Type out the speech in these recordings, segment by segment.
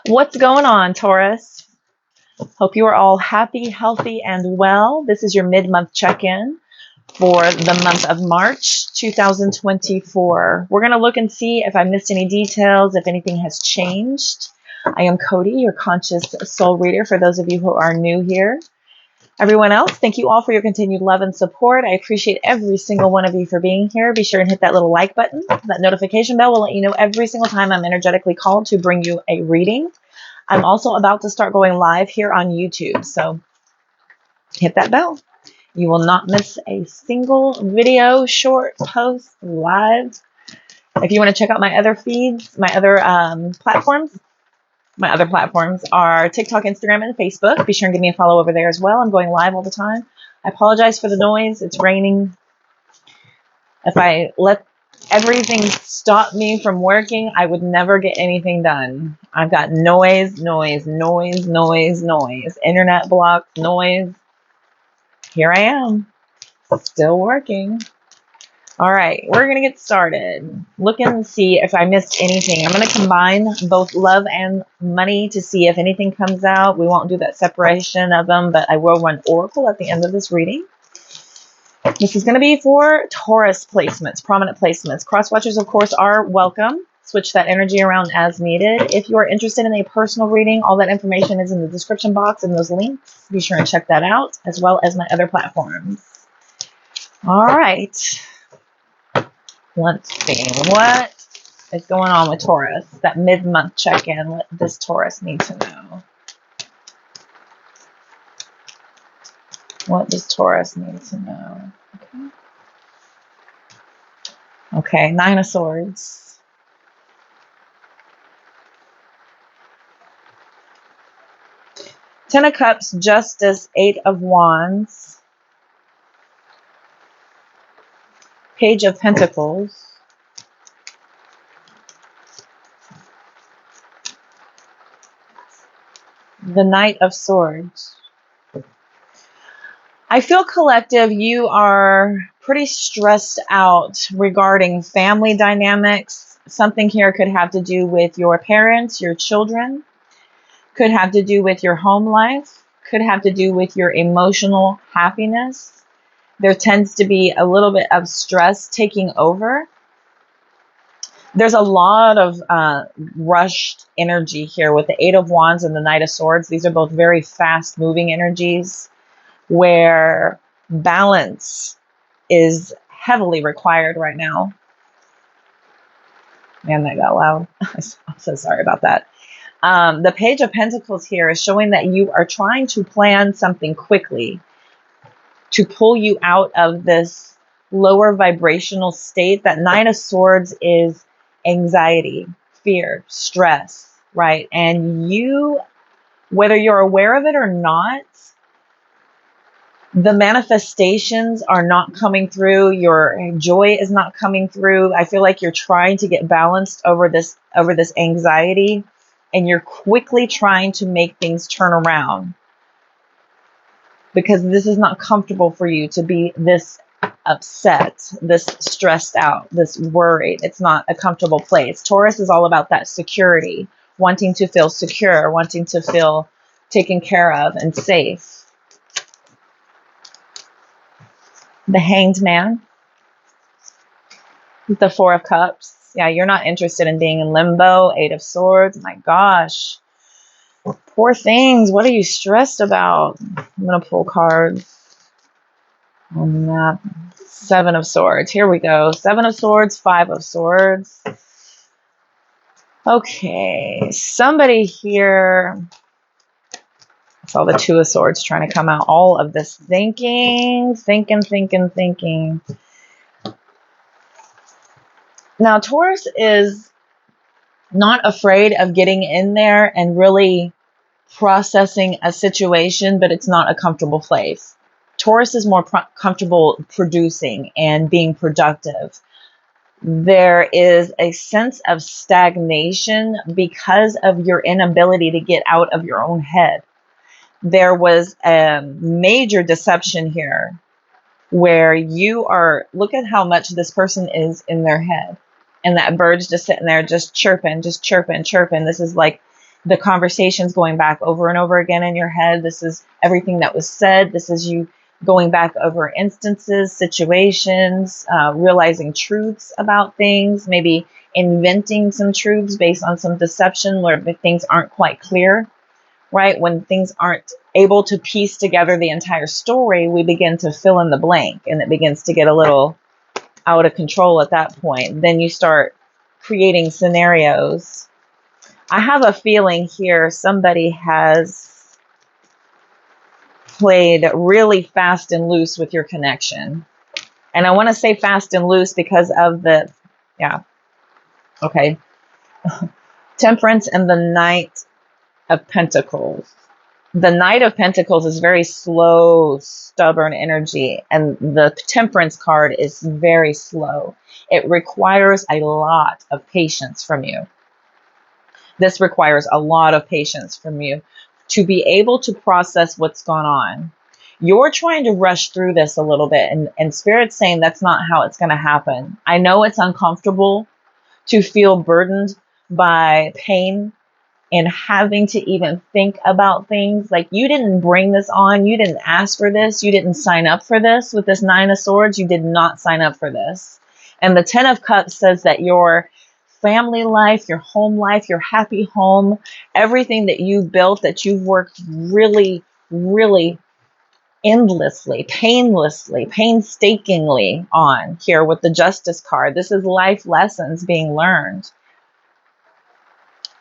What's going on, Taurus? Hope you are all happy, healthy, and well. This is your mid-month check-in for the month of March 2024. We're going to look and see if I missed any details, if anything has changed. I am Cody, your conscious soul reader, for those of you who are new here. Everyone else, thank you all for your continued love and support. I appreciate every single one of you for being here. Be sure and hit that little like button. That notification bell will let you know every single time I'm energetically called to bring you a reading. I'm also about to start going live here on YouTube, so hit that bell. You will not miss a single video, short, post, live. If you want to check out my other feeds, my other platforms are TikTok, Instagram, and Facebook. Be sure and give me a follow over there as well. I'm going live all the time. I apologize for the noise. It's raining. If I let everything stop me from working, I would never get anything done. I've got noise, internet block, noise. Here I am, still working. All right, we're going to get started. Look and see if I missed anything. I'm going to combine both love and money to see if anything comes out. We won't do that separation of them, but I will run Oracle at the end of this reading. This is going to be for Taurus placements, prominent placements. Cross-watchers, of course, are welcome. Switch that energy around as needed. If you are interested in a personal reading, all that information is in the description box and those links. Be sure and check that out, as well as my other platforms. All right. Let's see. What is going on with Taurus? That mid-month check-in. What does Taurus need to know? What does Taurus need to know? Okay, Nine of Swords. Ten of Cups, Justice, Eight of Wands. Page of Pentacles. The Knight of Swords. I feel, collective, you are pretty stressed out regarding family dynamics. Something here could have to do with your parents, your children, could have to do with your home life, could have to do with your emotional happiness. There tends to be a little bit of stress taking over. There's a lot of rushed energy here with the Eight of Wands and the Knight of Swords. These are both very fast-moving energies, where balance is heavily required right now. Man, that got loud. I'm so sorry about that. The Page of Pentacles here is showing that you are trying to plan something quickly to pull you out of this lower vibrational state. That Nine of Swords is anxiety, fear, stress, right? And you, whether you're aware of it or not, the manifestations are not coming through. Your joy is not coming through. I feel like you're trying to get balanced over this anxiety, and you're quickly trying to make things turn around, because this is not comfortable for you to be this upset, this stressed out, this worried. It's not a comfortable place. Taurus is all about that security, wanting to feel secure, wanting to feel taken care of and safe. The Hanged Man, the Four of Cups. Yeah, you're not interested in being in limbo. Eight of Swords. My gosh. Poor things. What are you stressed about? I'm going to pull cards on that. Seven of Swords. Here we go. Seven of Swords, Five of Swords. Okay. Somebody here. I saw the Two of Swords trying to come out. All of this thinking. Now, Taurus is not afraid of getting in there and really processing a situation, but it's not a comfortable place. Taurus is more comfortable producing and being productive. There is a sense of stagnation because of your inability to get out of your own head. There was a major deception here where you are, look at how much this person is in the's head. And that bird's just sitting there, just chirping. This is like the conversations going back over and over again in your head. This is everything that was said. This is you going back over instances, situations, realizing truths about things, maybe inventing some truths based on some deception where things aren't quite clear, right? When things aren't able to piece together the entire story, we begin to fill in the blank, and it begins to get a little out of control at that point. Then you start creating scenarios. I have a feeling here somebody has played really fast and loose with your connection. And I want to say fast and loose because of the, yeah, okay. Temperance and the Knight of Pentacles. The Knight of Pentacles is very slow, stubborn energy, and the Temperance card is very slow. It requires a lot of patience from you. This requires a lot of patience from you to be able to process what's gone on. You're trying to rush through this a little bit, and Spirit's saying that's not how it's going to happen. I know it's uncomfortable to feel burdened by pain and having to even think about things. Like, you didn't bring this on. You didn't ask for this. You didn't sign up for this. With this Nine of Swords, you did not sign up for this. And the Ten of Cups says that your family life, your home life, your happy home, everything that you've built, that you've worked really, really endlessly, painlessly, painstakingly on here with the Justice card. This is life lessons being learned.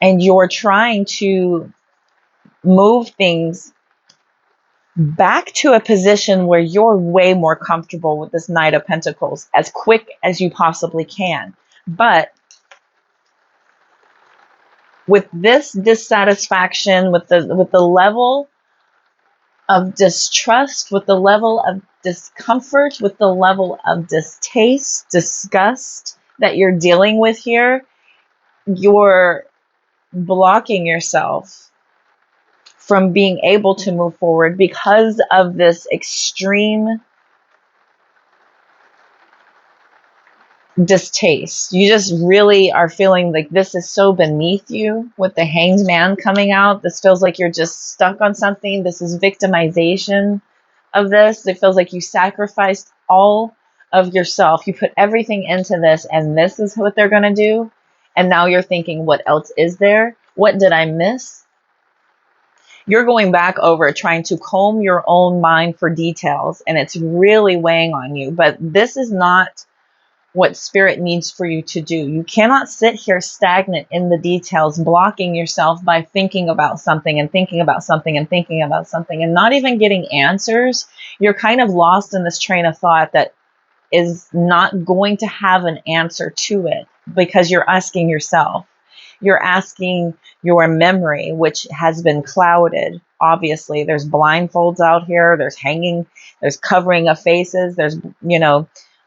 And you're trying to move things back to a position where you're way more comfortable with this Knight of Pentacles as quick as you possibly can. But with this dissatisfaction, with the level of distrust, with the level of discomfort, with the level of distaste, disgust that you're dealing with here, you're blocking yourself from being able to move forward because of this extreme distaste. You just really are feeling like this is so beneath you with the Hanged Man coming out. This feels like you're just stuck on something. This is victimization of this. It feels like you sacrificed all of yourself. You put everything into this, and this is what they're going to do. And now you're thinking, what else is there? What did I miss? You're going back over trying to comb your own mind for details, and it's really weighing on you. But this is not what Spirit needs for you to do. You cannot sit here stagnant in the details, blocking yourself by thinking about something and thinking about something and thinking about something and not even getting answers. You're kind of lost in this train of thought that is not going to have an answer to it because you're asking yourself. You're asking your memory, which has been clouded. Obviously, there's blindfolds out here. There's covering of faces. There's,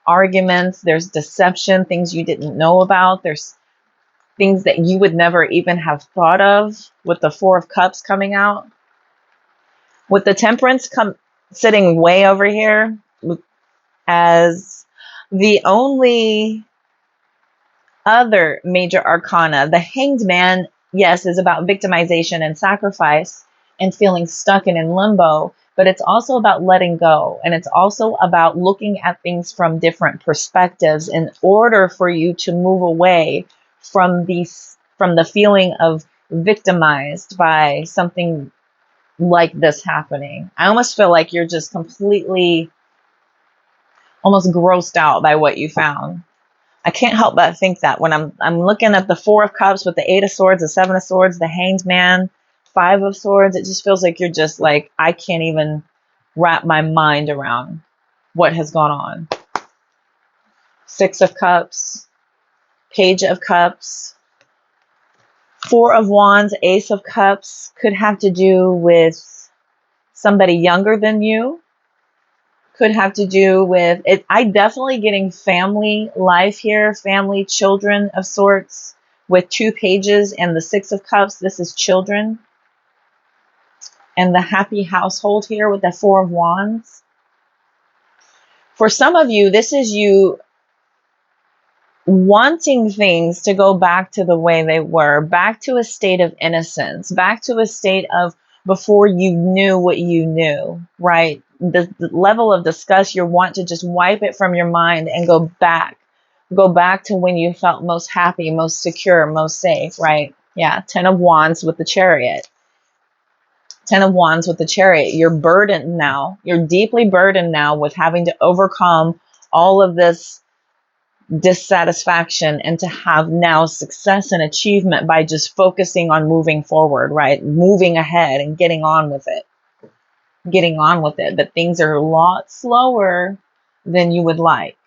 arguments. There's deception, things you didn't know about. There's things that you would never even have thought of with the Four of Cups coming out. With the Temperance sitting way over here as the only other major arcana. The Hanged Man, yes, is about victimization and sacrifice and feeling stuck and in limbo, but it's also about letting go. And it's also about looking at things from different perspectives in order for you to move away from the feeling of victimized by something like this happening. I almost feel like you're just completely almost grossed out by what you found. I can't help but think that when I'm looking at the Four of Cups with the Eight of Swords, the Seven of Swords, the Hanged Man, Five of Swords, it just feels like you're just like, I can't even wrap my mind around what has gone on. Six of Cups, Page of Cups, Four of Wands, Ace of Cups could have to do with somebody younger than you. Could have to do with it. I definitely getting family life here, family, children of sorts with two pages and the Six of Cups. This is children. And the happy household here with the Four of Wands. For some of you, this is you wanting things to go back to the way they were, back to a state of innocence, back to a state of before you knew what you knew, right? The level of disgust, you want to just wipe it from your mind and go back to when you felt most happy, most secure, most safe, right? Yeah, 10 of Wands with the Chariot. 10 of Wands with the Chariot. You're burdened now. You're deeply burdened now with having to overcome all of this dissatisfaction and to have now success and achievement by just focusing on moving forward, right? Moving ahead and getting on with it. But things are a lot slower than you would like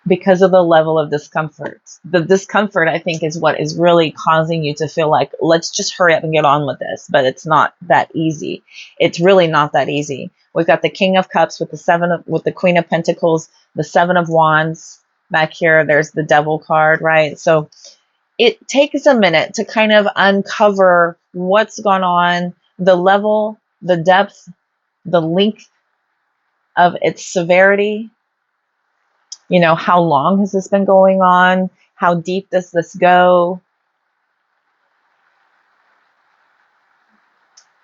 because of the level of discomfort. The discomfort, I think, is what is really causing you to feel like, let's just hurry up and get on with this. But it's not that easy. It's really not that easy. We've got the King of Cups with the Queen of Pentacles, the Seven of Wands back here. There's the Devil card, right? So it takes a minute to kind of uncover what's gone on, the level, the depth, the length of its severity. You know, how long has this been going on? How deep does this go?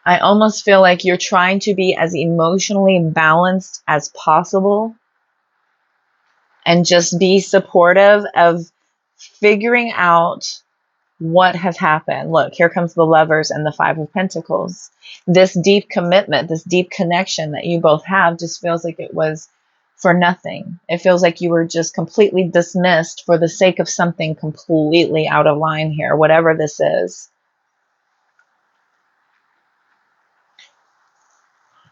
I almost feel like you're trying to be as emotionally balanced as possible and just be supportive of figuring out what has happened. Look, here comes the Lovers and the Five of Pentacles. This deep commitment, this deep connection that you both have just feels like it was for nothing. It feels like you were just completely dismissed for the sake of something completely out of line here, whatever this is.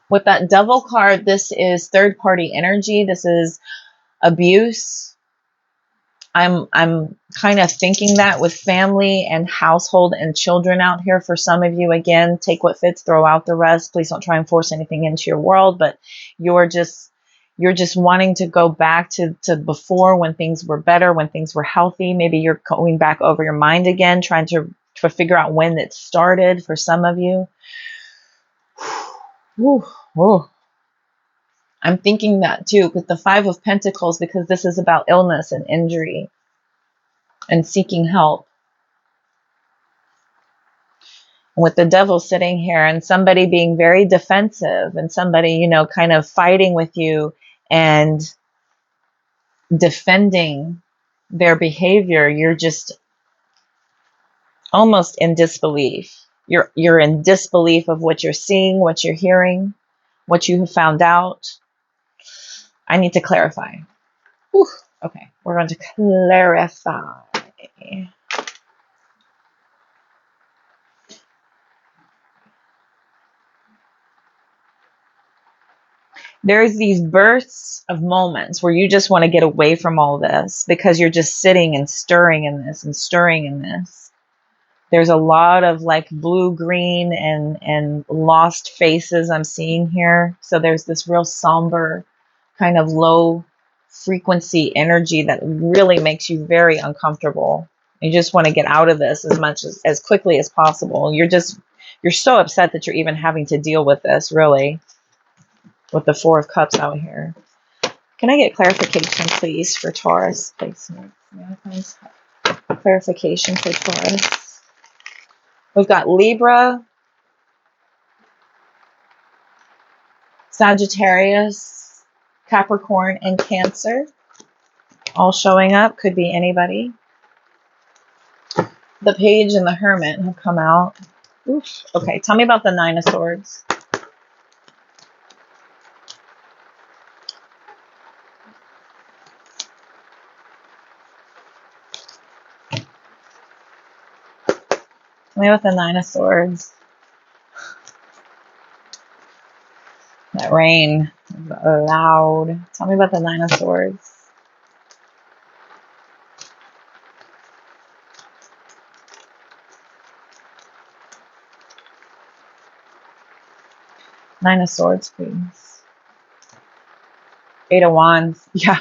With that Devil card, this is third-party energy. This is abuse. I'm kind of thinking that with family and household and children out here for some of you. Again, take what fits, throw out the rest. Please don't try and force anything into your world, but you're just wanting to go back to before, when things were better, when things were healthy. Maybe you're going back over your mind again, trying to figure out when it started for some of you. Whew, whew. I'm thinking that too with the Five of Pentacles, because this is about illness and injury and seeking help. With the Devil sitting here and somebody being very defensive and somebody, you know, kind of fighting with you and defending their behavior, you're just almost in disbelief. You're in disbelief of what you're seeing, what you're hearing, what you have found out. I need to clarify. Whew. Okay, we're going to clarify. There's these bursts of moments where you just want to get away from all this because you're just sitting and stirring in this and stirring in this. There's a lot of like blue, green, and lost faces I'm seeing here. So there's this real somber, kind of low frequency energy that really makes you very uncomfortable. You just want to get out of this as quickly as possible. You're so upset that you're even having to deal with this, really, with the Four of Cups out here. Can I get clarification, please, for Taurus placements? Clarification for Taurus. We've got Libra, Sagittarius, Capricorn, and Cancer all showing up. Could be anybody. The Page and the Hermit have come out. Oof. Okay, tell me about the Nine of Swords. Tell me about the Nine of Swords. That rain is loud. Tell me about the Nine of Swords. Nine of Swords, please. Eight of Wands. Yeah.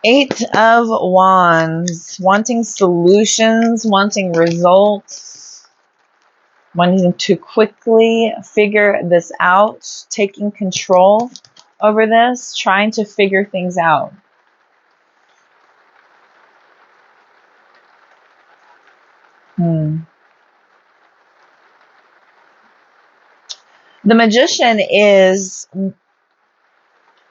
Eight of Wands. Wanting solutions, wanting results, wanting to quickly figure this out, taking control. over this, trying to figure things out. The Magician is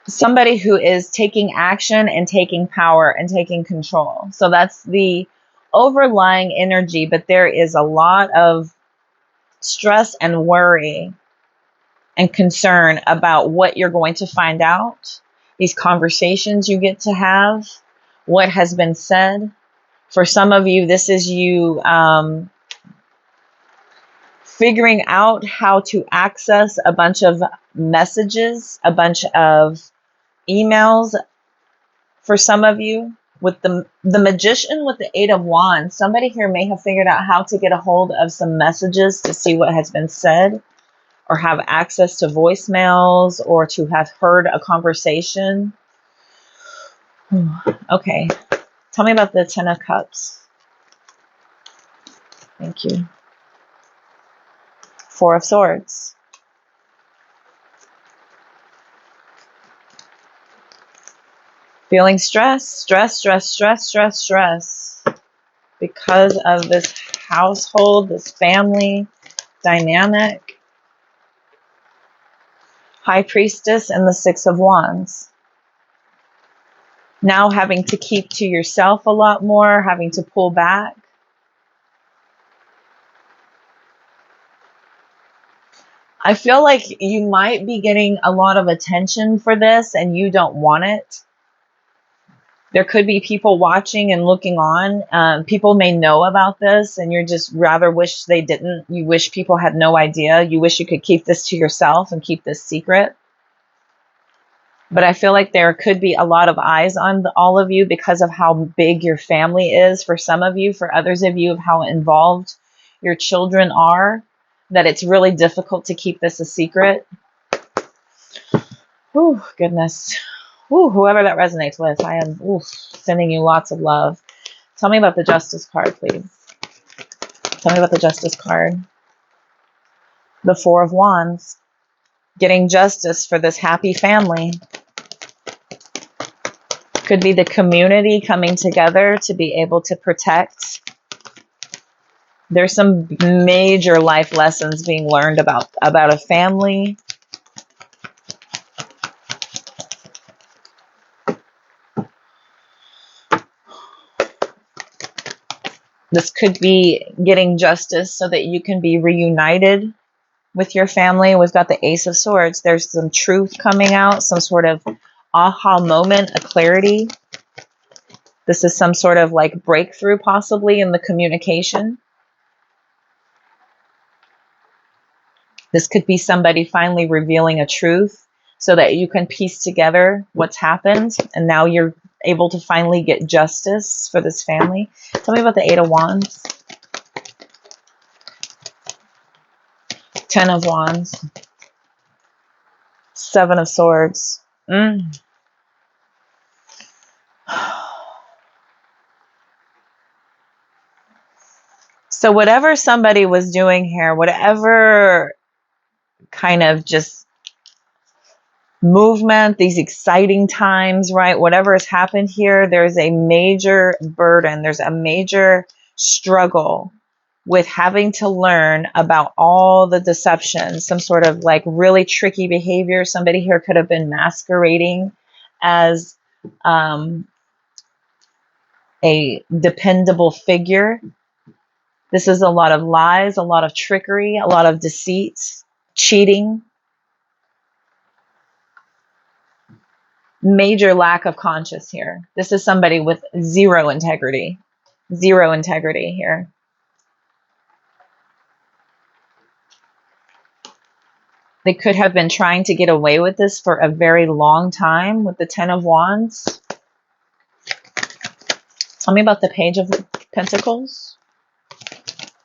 somebody who is taking action and taking power and taking control. So that's the overlying energy, but there is a lot of stress and worry and concern about what you're going to find out, these conversations you get to have, what has been said. For some of you, this is you figuring out how to access a bunch of messages, a bunch of emails. For some of you, with the Magician with the Eight of Wands, somebody here may have figured out how to get a hold of some messages to see what has been said, or have access to voicemails, or to have heard a conversation. Okay, tell me about the Ten of Cups. Thank you. Four of Swords. Feeling stress because of this household, this family dynamic. High Priestess and the Six of Wands. Now having to keep to yourself a lot more, having to pull back. I feel like you might be getting a lot of attention for this and you don't want it. There could be people watching and looking on. People may know about this and you're just rather wish they didn't. You wish people had no idea. You wish you could keep this to yourself and keep this secret. But I feel like there could be a lot of eyes on all of you because of how big your family is for some of you. For others of you, of how involved your children are, that it's really difficult to keep this a secret. Oh, goodness. Ooh, whoever that resonates with, I am sending you lots of love. Tell me about the Justice card, please. Tell me about the Justice card. The Four of Wands. Getting justice for this happy family. Could be the community coming together to be able to protect. There's some major life lessons being learned about a family. This could be getting justice so that you can be reunited with your family. We've got the Ace of Swords. There's some truth coming out, some sort of aha moment, a clarity. This is some sort of like breakthrough possibly in the communication. This could be somebody finally revealing a truth so that you can piece together what's happened. And now you're able to finally get justice for this family. Tell me about the Eight of Wands. Ten of Wands. Seven of Swords. So whatever somebody was doing here, whatever kind of just movement, these exciting times, right? Whatever has happened here, there's a major burden. There's a major struggle with having to learn about all the deception, some sort of like really tricky behavior. Somebody here could have been masquerading as a dependable figure. This is a lot of lies, a lot of trickery, a lot of deceit, cheating. Major lack of conscience here. This is somebody with zero integrity. Zero integrity here. They could have been trying to get away with this for a very long time with the Ten of Wands. Tell me about the Page of Pentacles.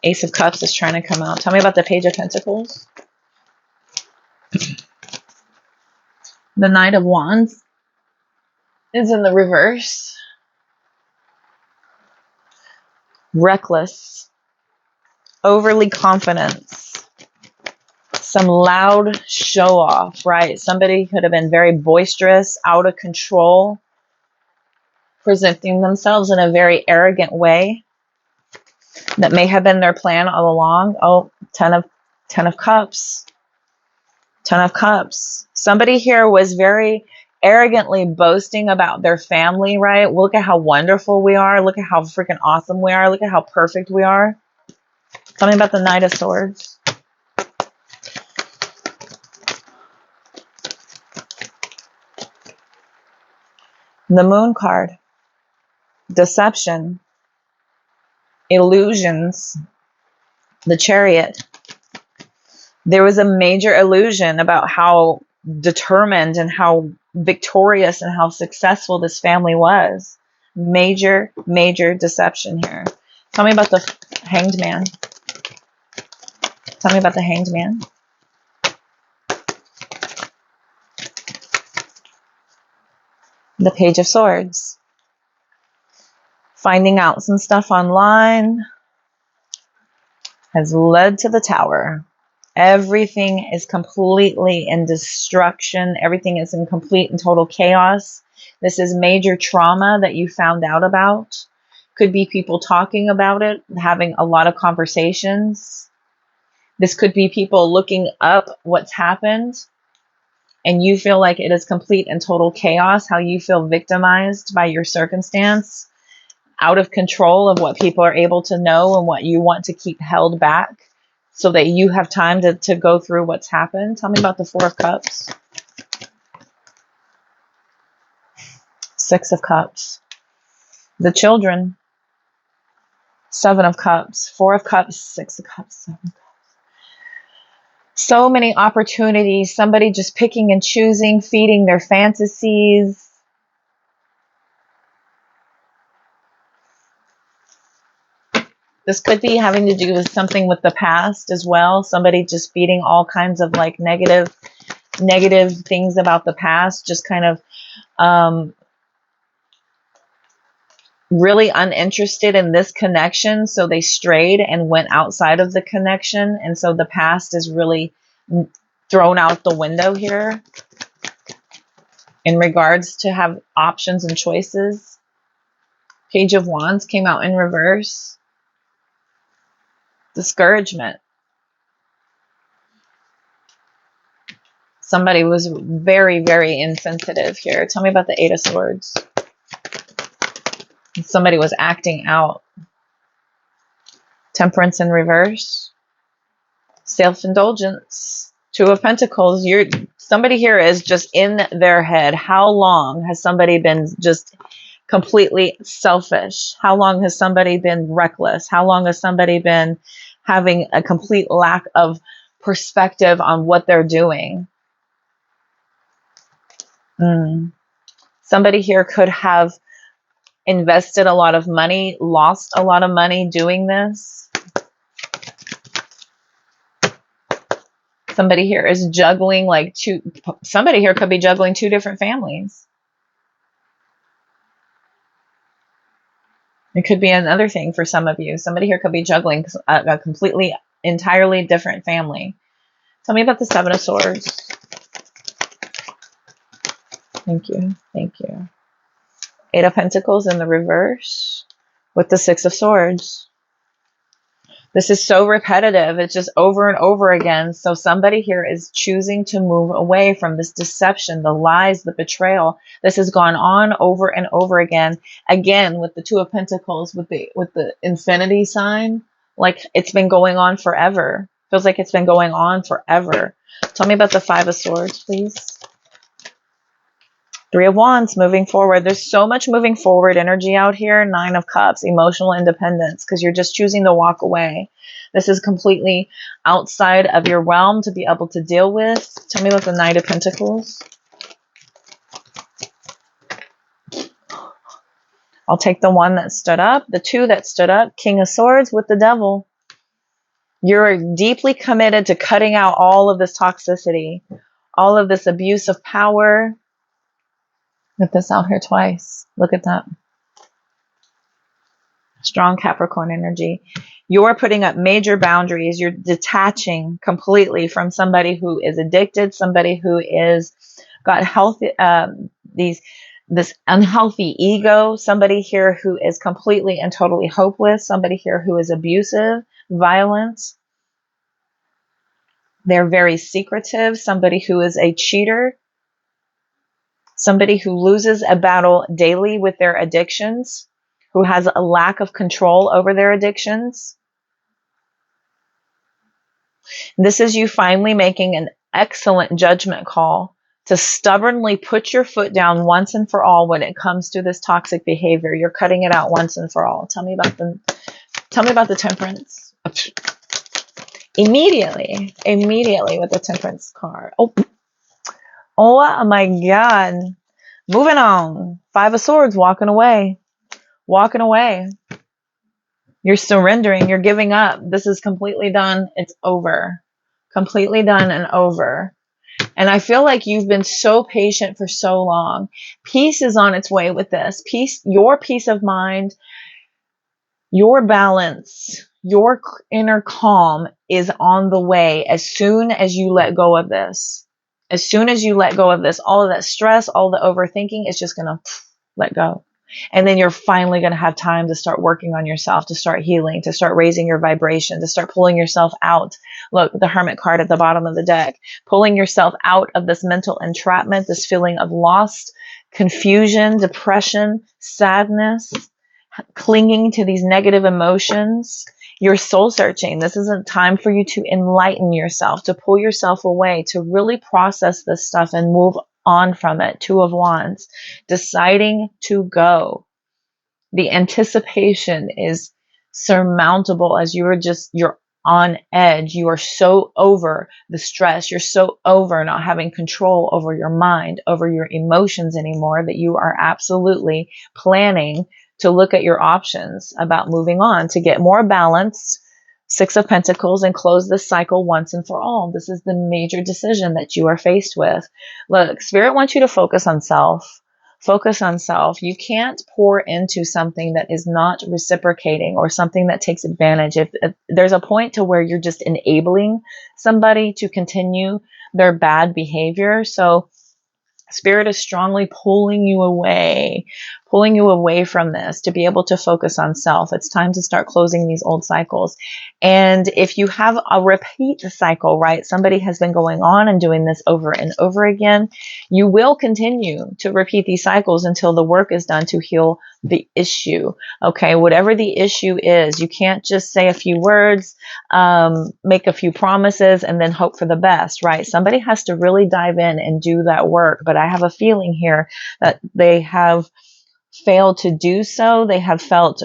Ace of Cups is trying to come out. Tell me about the Page of Pentacles. The Knight of Wands is in the reverse. Reckless. Overly confident. some loud show off, right? Somebody could have been very boisterous, out of control, presenting themselves in a very arrogant way. That may have been their plan all along. Oh, 10 of cups. 10 of cups. Somebody here was very arrogantly boasting about their family, right? Look at how wonderful we are. Look at how freaking awesome we are. Look at how perfect we are. Tell me about the Knight of Swords. The Moon card. Deception. Illusions. The Chariot. There was a major illusion about how determined and how victorious and how successful this family was. Major, major deception here. Tell me about the Hanged Man. Tell me about the Hanged Man. The Page of Swords. Finding out some stuff online has led to the Tower. Everything is completely in destruction. Everything is in complete and total chaos. This is major trauma that you found out about. Could be people talking about it, having a lot of conversations. This could be people looking up what's happened, and you feel like it is complete and total chaos, how you feel victimized by your circumstance, out of control of what people are able to know and what you want to keep held back so that you have time to go through what's happened. Tell me about the Four of Cups. Six of Cups. The children. Seven of Cups. Four of Cups. Six of Cups. Seven of Cups. So many opportunities. Somebody just picking and choosing, feeding their fantasies. This could be having to do with something with the past as well. Somebody just feeding all kinds of like negative things about the past. Just kind of really uninterested in this connection. So they strayed and went outside of the connection. And so the past is really thrown out the window here in regards to have options and choices. Page of Wands came out in reverse. Discouragement. Somebody was very, very insensitive here. Tell me about the Eight of Swords. Somebody was acting out. Temperance in reverse. Self-indulgence. Two of Pentacles. Somebody here is just in their head. How long has somebody been just completely selfish? How long has somebody been reckless? How long has somebody been having a complete lack of perspective on what they're doing? Somebody here could have invested a lot of money, lost a lot of money doing this. Somebody here is juggling somebody here could be juggling two different families. It could be another thing for some of you. Somebody here could be juggling a completely, entirely different family. Tell me about the Seven of Swords. Thank you. Thank you. Eight of Pentacles in the reverse with the Six of Swords. This is so repetitive. It's just over and over again. So somebody here is choosing to move away from this deception, the lies, the betrayal. This has gone on over and over again. Again, with the Two of Pentacles, with the infinity sign, like it's been going on forever. Feels like it's been going on forever. Tell me about the Five of Swords, please. Three of Wands, moving forward. There's so much moving forward energy out here. Nine of Cups, emotional independence, because you're just choosing to walk away. This is completely outside of your realm to be able to deal with. Tell me about the Knight of Pentacles. I'll take the one that stood up, the two that stood up. King of Swords with the Devil. You're deeply committed to cutting out all of this toxicity, all of this abuse of power. Get this out here twice. Look at that. Strong Capricorn energy. You're putting up major boundaries. You're detaching completely from somebody who is addicted, somebody who is got healthy, this unhealthy ego, somebody here who is completely and totally hopeless, somebody here who is abusive, violent. They're very secretive, somebody who is a cheater, somebody who loses a battle daily with their addictions, who has a lack of control over their addictions. This is you finally making an excellent judgment call to stubbornly put your foot down once and for all when it comes to this toxic behavior. You're cutting it out once and for all. Tell me about the temperance. Immediately with the temperance card. Oh my God. Moving on. 5 of Swords, walking away. You're surrendering. You're giving up. This is completely done. It's over. Completely done and over. And I feel like you've been so patient for so long. Peace is on its way with this. Peace, your peace of mind, your balance, your inner calm is on the way as soon as you let go of this. As soon as you let go of this, all of that stress, all the overthinking is just going to let go. And then you're finally going to have time to start working on yourself, to start healing, to start raising your vibration, to start pulling yourself out. Look, the Hermit card at the bottom of the deck, pulling yourself out of this mental entrapment, this feeling of lost, confusion, depression, sadness, clinging to these negative emotions. You're soul searching. This isn't time for you to enlighten yourself, to pull yourself away, to really process this stuff and move on from it. 2 of Wands, deciding to go. The anticipation is surmountable as you're on edge. You are so over the stress. You're so over not having control over your mind, over your emotions anymore, that you are absolutely planning to look at your options about moving on to get more balanced. 6 of Pentacles, and close this cycle once and for all. This is the major decision that you are faced with. Look, Spirit wants you to focus on self. Focus on self. You can't pour into something that is not reciprocating or something that takes advantage. If there's a point to where you're just enabling somebody to continue their bad behavior. So Spirit is strongly pulling you away from this to be able to focus on self. It's time to start closing these old cycles. And if you have a repeat cycle, right? Somebody has been going on and doing this over and over again. You will continue to repeat these cycles until the work is done to heal the issue. Okay. Whatever the issue is, you can't just say a few words, make a few promises and then hope for the best, right? Somebody has to really dive in and do that work. But I have a feeling here that they have failed to do so. They have felt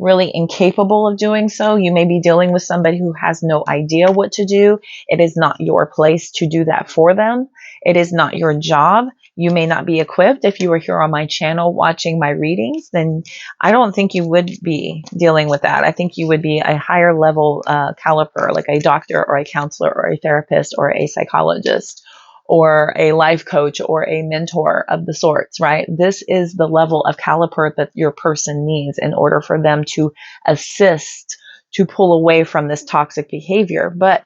really incapable of doing so. You may be dealing with somebody who has no idea what to do. It is not your place to do that for them. It is not your job. You may not be equipped. If you were here on my channel watching my readings, then I don't think you would be dealing with that. I think you would be a higher level caliber, like a doctor or a counselor or a therapist or a psychologist or a life coach or a mentor of the sorts, right? This is the level of caliber that your person needs in order for them to assist to pull away from this toxic behavior. But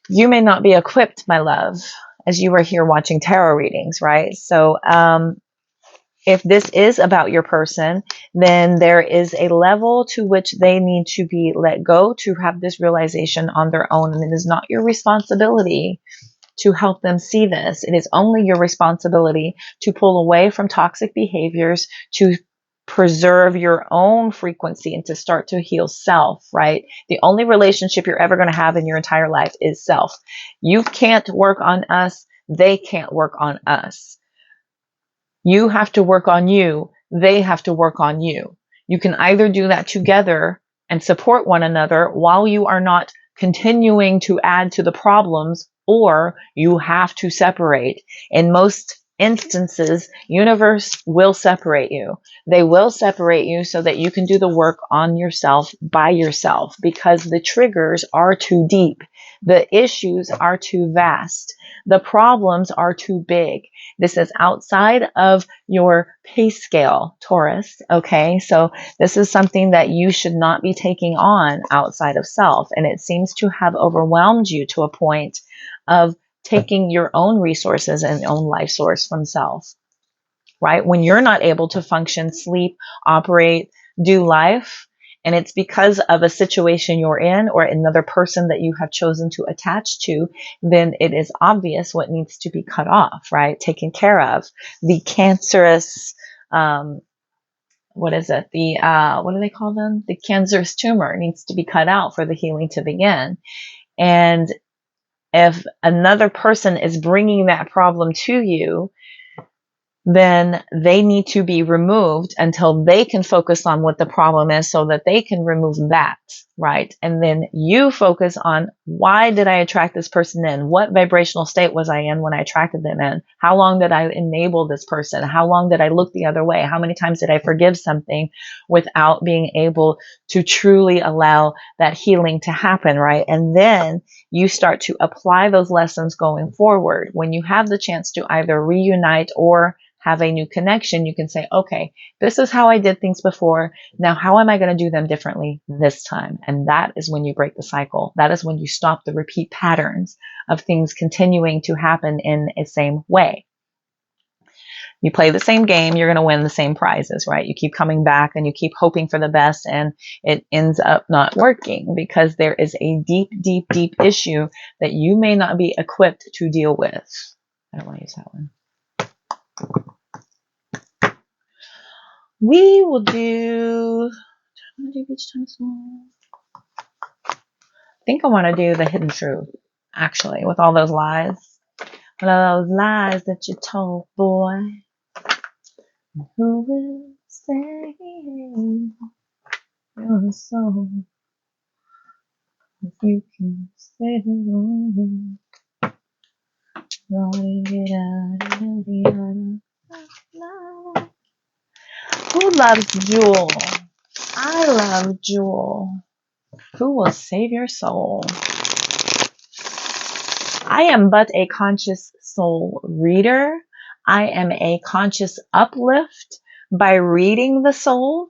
you may not be equipped, my love, as you are here watching tarot readings, right? So if this is about your person, then there is a level to which they need to be let go to have this realization on their own. And it is not your responsibility to help them see this. It is only your responsibility to pull away from toxic behaviors, to preserve your own frequency and to start to heal self, right? The only relationship you're ever going to have in your entire life is self. You can't work on us. They can't work on us. You have to work on you. They have to work on you. You can either do that together and support one another while you are not continuing to add to the problems, or you have to separate. In most instances, universe will separate you. They will separate you so that you can do the work on yourself by yourself, because the triggers are too deep. The issues are too vast. The problems are too big. This is outside of your pay scale, Taurus. Okay, so this is something that you should not be taking on outside of self. And it seems to have overwhelmed you to a point of taking your own resources and own life source from self, right? When you're not able to function, sleep, operate, do life, and it's because of a situation you're in or another person that you have chosen to attach to, then it is obvious what needs to be cut off, right? Taken care of. The cancerous, what is it? What do they call them? The cancerous tumor needs to be cut out for the healing to begin. And if another person is bringing that problem to you, then they need to be removed until they can focus on what the problem is so that they can remove that, right? And then you focus on, why did I attract this person in? What vibrational state was I in when I attracted them in? How long did I enable this person? How long did I look the other way? How many times did I forgive something without being able to truly allow that healing to happen, right? And then you start to apply those lessons going forward. When you have the chance to either reunite or have a new connection, you can say, okay, this is how I did things before. Now, how am I going to do them differently this time? And that is when you break the cycle. That is when you stop the repeat patterns of things continuing to happen in the same way. You play the same game, you're going to win the same prizes, right? You keep coming back and you keep hoping for the best, and it ends up not working because there is a deep, deep, deep issue that you may not be equipped to deal with. I don't want to use that one. We will do each time small. I think I want to do the hidden truth, actually, with all those lies. With all those lies that you told, boy. Who will save your soul if you can save it? Who loves Jewel? I love Jewel. Who will save your soul? I am but a conscious soul reader. I am a conscious uplift. By reading the soul,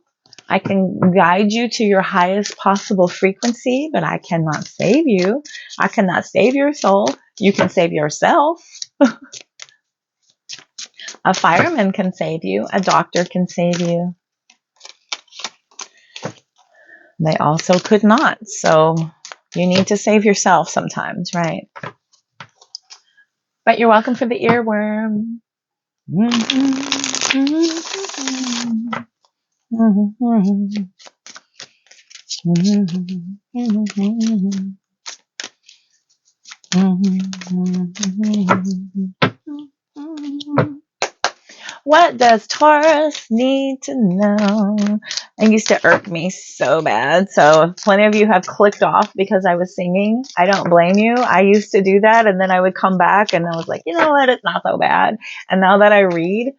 I can guide you to your highest possible frequency, but I cannot save you. I cannot save your soul. You can save yourself. A fireman can save you. A doctor can save you. They also could not. So you need to save yourself sometimes, right? But you're welcome for the earworm. What does Taurus need to know? It used to irk me so bad. So if plenty of you have clicked off because I was singing, I don't blame you. I used to do that, and then I would come back and I was like, you know what? It's not so bad. And now that I read,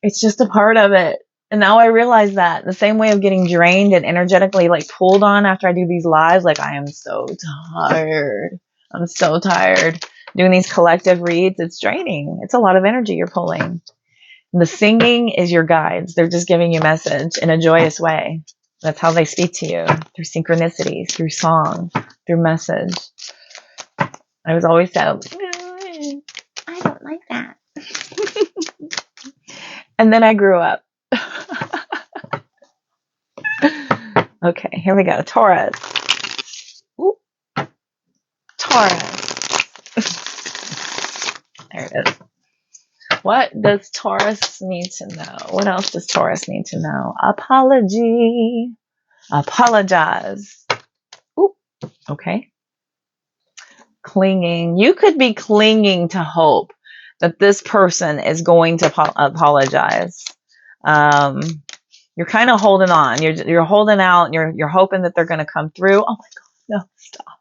it's just a part of it. And now I realize that the same way of getting drained and energetically like pulled on after I do these lives, like I am so tired. I'm so tired. Doing these collective reads, it's draining. It's a lot of energy you're pulling. The singing is your guides. They're just giving you a message in a joyous way. That's how they speak to you, through synchronicities, through song, through message. I was always so, I don't like that. And then I grew up. Okay, here we go. Taurus. Ooh. Taurus. There it is. What does Taurus need to know? What else does Taurus need to know? Apology. Apologize. Ooh. Okay. Clinging. You could be clinging to hope that this person is going to apologize. You're kind of holding on. You're holding out. And you're hoping that they're going to come through. Oh my God! No, stop.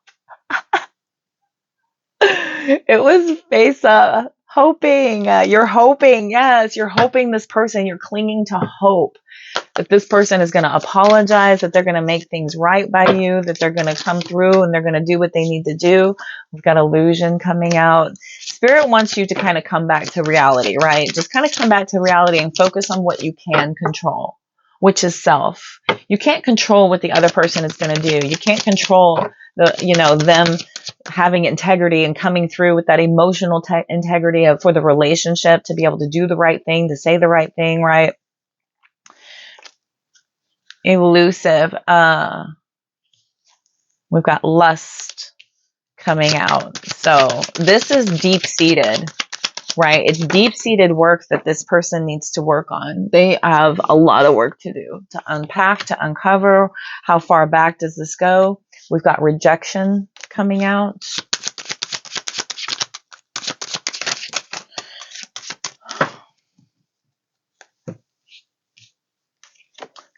It was face up. Hoping. You're hoping. Yes, you're hoping this person. You're clinging to hope that this person is going to apologize, that they're going to make things right by you, that they're going to come through and they're going to do what they need to do. We've got illusion coming out. Spirit wants you to kind of come back to reality, right? Just kind of come back to reality and focus on what you can control, which is self. You can't control what the other person is going to do. You can't control them having integrity and coming through with that emotional integrity for the relationship, to be able to do the right thing, to say the right thing, right? Elusive. We've got lust coming out. So this is deep-seated, right? It's deep-seated work that this person needs to work on. They have a lot of work to do, to unpack, to uncover. How far back does this go? We've got rejection coming out.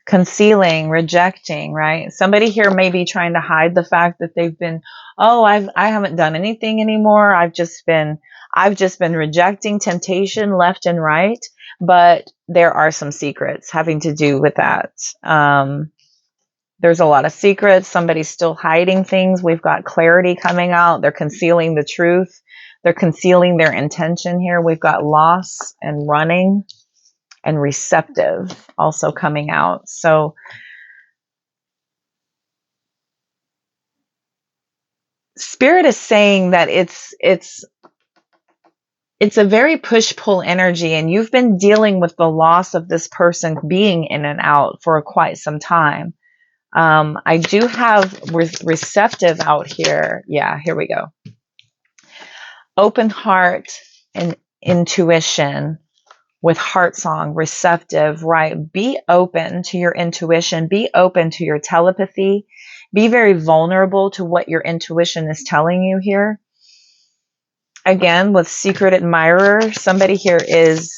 Concealing, rejecting, right? Somebody here may be trying to hide the fact that they've been, I haven't done anything anymore. I've just been rejecting temptation left and right. But there are some secrets having to do with that. There's a lot of secrets. Somebody's still hiding things. We've got clarity coming out. They're concealing the truth. They're concealing their intention here. We've got loss and running and receptive also coming out. So Spirit is saying that it's a very push-pull energy, and you've been dealing with the loss of this person being in and out for quite some time. I do have receptive out here. Yeah, here we go. Open heart and intuition with heart song, receptive, right? Be open to your intuition. Be open to your telepathy. Be very vulnerable to what your intuition is telling you here. Again, with secret admirer, somebody here is,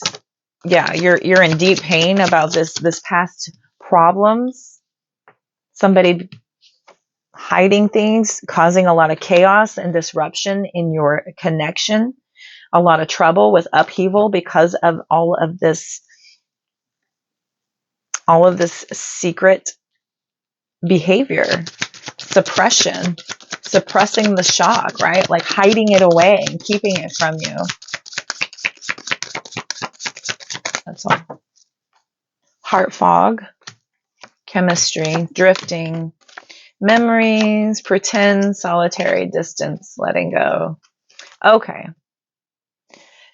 you're in deep pain about this past problems. Somebody hiding things, causing a lot of chaos and disruption in your connection. A lot of trouble with upheaval because of all of this secret behavior, suppression, suppressing the shock, right? Like hiding it away and keeping it from you. That's all. Heart fog, chemistry, drifting, memories, pretend, solitary, distance, letting go. Okay.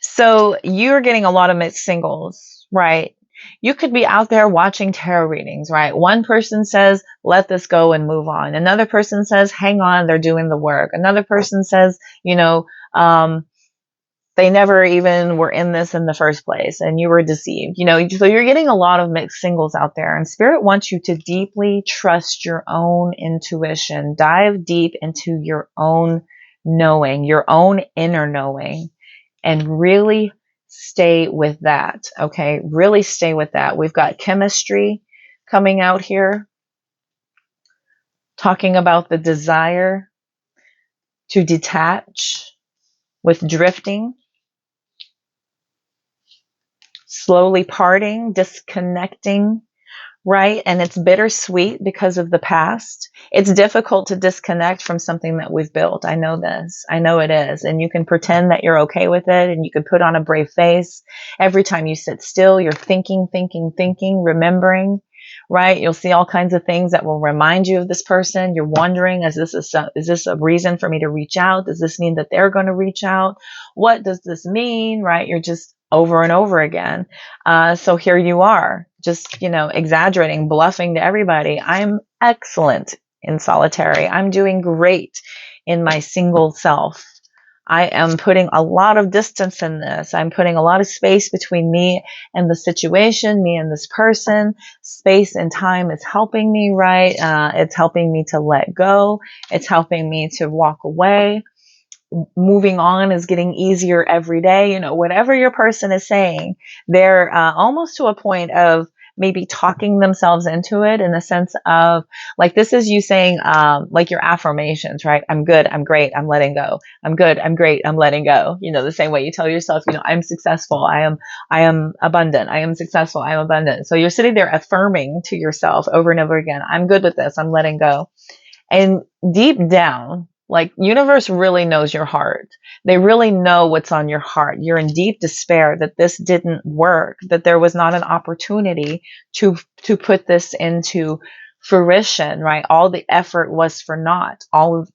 So you're getting a lot of mixed singles, right? You could be out there watching tarot readings, right? One person says, let this go and move on. Another person says, hang on, they're doing the work. Another person says, they never even were in this in the first place and you were deceived. So you're getting a lot of mixed singles out there, and Spirit wants you to deeply trust your own intuition. Dive deep into your own knowing, your own inner knowing, and really stay with that. Okay. Really stay with that. We've got chemistry coming out here, talking about the desire to detach with drifting, slowly parting, disconnecting, right? And it's bittersweet because of the past. It's difficult to disconnect from something that we've built. I know this. I know it is. And you can pretend that you're okay with it, and you can put on a brave face. Every time you sit still, you're thinking, remembering, right? You'll see all kinds of things that will remind you of this person. You're wondering, is this a reason for me to reach out? Does this mean that they're going to reach out? What does this mean, right? You're just over and over again. So here you are, just, exaggerating, bluffing to everybody. I'm excellent in solitary. I'm doing great in my single self. I am putting a lot of distance in this. I'm putting a lot of space between me and the situation, me and this person. Space and time is helping me, right? It's helping me to let go. It's helping me to walk away. Moving on is getting easier every day. Whatever your person is saying, they're almost to a point of maybe talking themselves into it, in the sense of, like, this is you saying, like, your affirmations, right? I'm good, I'm great, I'm letting go. I'm good, I'm great, I'm letting go. You know, the same way you tell yourself, you know, I'm successful, I am abundant, I am successful, I am abundant. So you're sitting there affirming to yourself over and over again, I'm good with this, I'm letting go. And deep down, like, universe really knows your heart. They really know what's on your heart. You're in deep despair that this didn't work, that there was not an opportunity to put this into fruition, right? All the effort was for naught. All of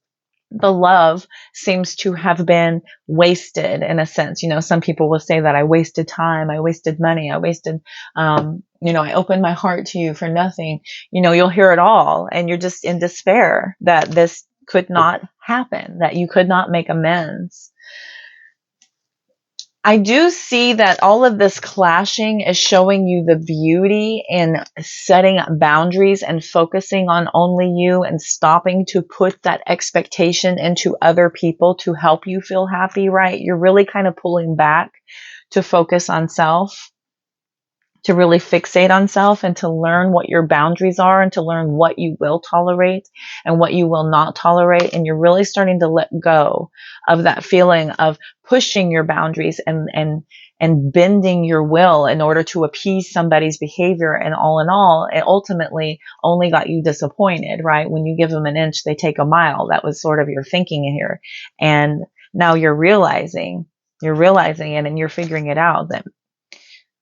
the love seems to have been wasted, in a sense. You know, some people will say that I wasted time, I wasted money, I wasted, you know, I opened my heart to you for nothing. You know, you'll hear it all, and you're just in despair that this could not happen, that you could not make amends. I do see that all of this clashing is showing you the beauty in setting boundaries and focusing on only you, and stopping to put that expectation into other people to help you feel happy, right? You're really kind of pulling back to focus on self, to really fixate on self, and to learn what your boundaries are, and to learn what you will tolerate and what you will not tolerate. And you're really starting to let go of that feeling of pushing your boundaries and bending your will in order to appease somebody's behavior. And all in all, it ultimately only got you disappointed, right? When you give them an inch, they take a mile. That was sort of your thinking here. And now you're realizing it, and you're figuring it out, that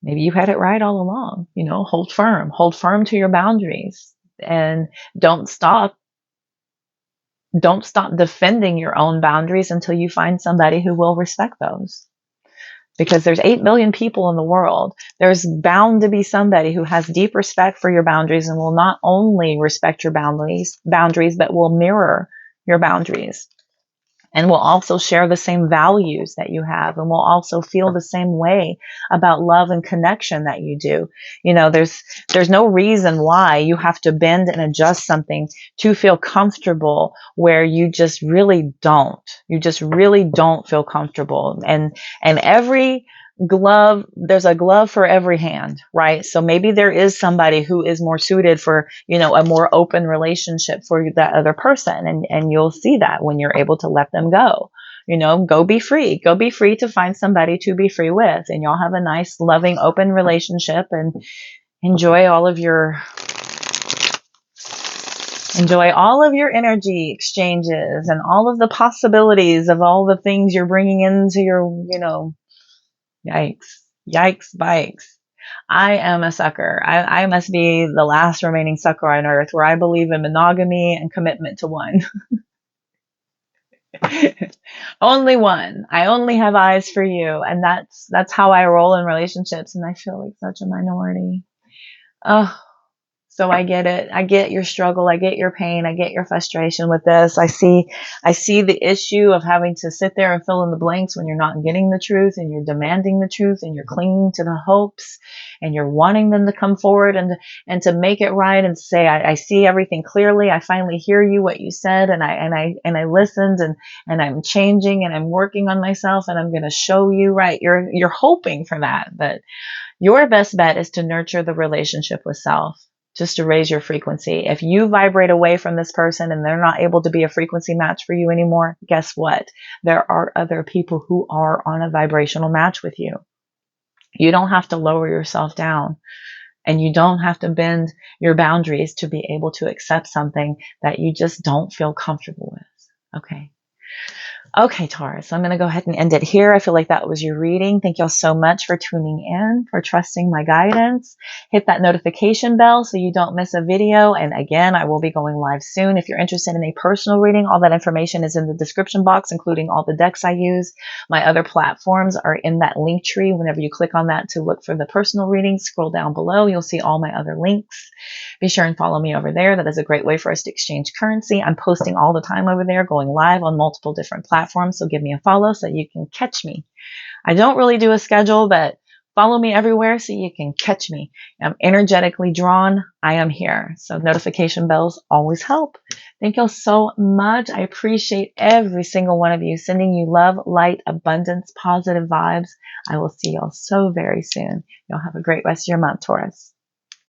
maybe you had it right all along. You know, hold firm to your boundaries, and don't stop defending your own boundaries until you find somebody who will respect those. Because there's 8 billion people in the world. There's bound to be somebody who has deep respect for your boundaries, and will not only respect your boundaries, but will mirror your boundaries, and will also share the same values that you have, and will also feel the same way about love and connection that you do. You know, there's no reason why you have to bend and adjust something to feel comfortable where you just really don't. You just really don't feel comfortable. And every glove, there's a glove for every hand, right? So maybe there is somebody who is more suited for, you know, a more open relationship for that other person. And you'll see that when you're able to let them go. You know, go be free to find somebody to be free with, and y'all have a nice, loving, open relationship, and enjoy all of your energy exchanges, and all of the possibilities of all the things you're bringing into your, you know, yikes, bikes. I am a sucker. I must be the last remaining sucker on earth, where I believe in monogamy and commitment to one. Only one. I only have eyes for you. And that's how I roll in relationships. And I feel like such a minority. Oh, so I get it. I get your struggle. I get your pain. I get your frustration with this. I see the issue of having to sit there and fill in the blanks when you're not getting the truth, and you're demanding the truth, and you're clinging to the hopes, and you're wanting them to come forward and to make it right, and say, I see everything clearly. I finally hear you, what you said. And I listened, and I'm changing, and I'm working on myself, and I'm going to show you, right? You're hoping for that, but your best bet is to nurture the relationship with self, just to raise your frequency. If you vibrate away from this person and they're not able to be a frequency match for you anymore, guess what? There are other people who are on a vibrational match with you. You don't have to lower yourself down, and you don't have to bend your boundaries to be able to accept something that you just don't feel comfortable with. Okay, Taurus, I'm going to go ahead and end it here. I feel like that was your reading. Thank y'all so much for tuning in, for trusting my guidance. Hit that notification bell so you don't miss a video. And again, I will be going live soon. If you're interested in a personal reading, all that information is in the description box, including all the decks I use. My other platforms are in that link tree. Whenever you click on that to look for the personal reading, scroll down below. You'll see all my other links. Be sure and follow me over there. That is a great way for us to exchange currency. I'm posting all the time over there, going live on multiple different platforms. So give me a follow so you can catch me. I don't really do a schedule, but follow me everywhere so you can catch me. I'm energetically drawn. I am here. So notification bells always help. Thank y'all so much. I appreciate every single one of you. Sending you love, light, abundance, positive vibes. I will see y'all so very soon. Y'all have a great rest of your month, Taurus.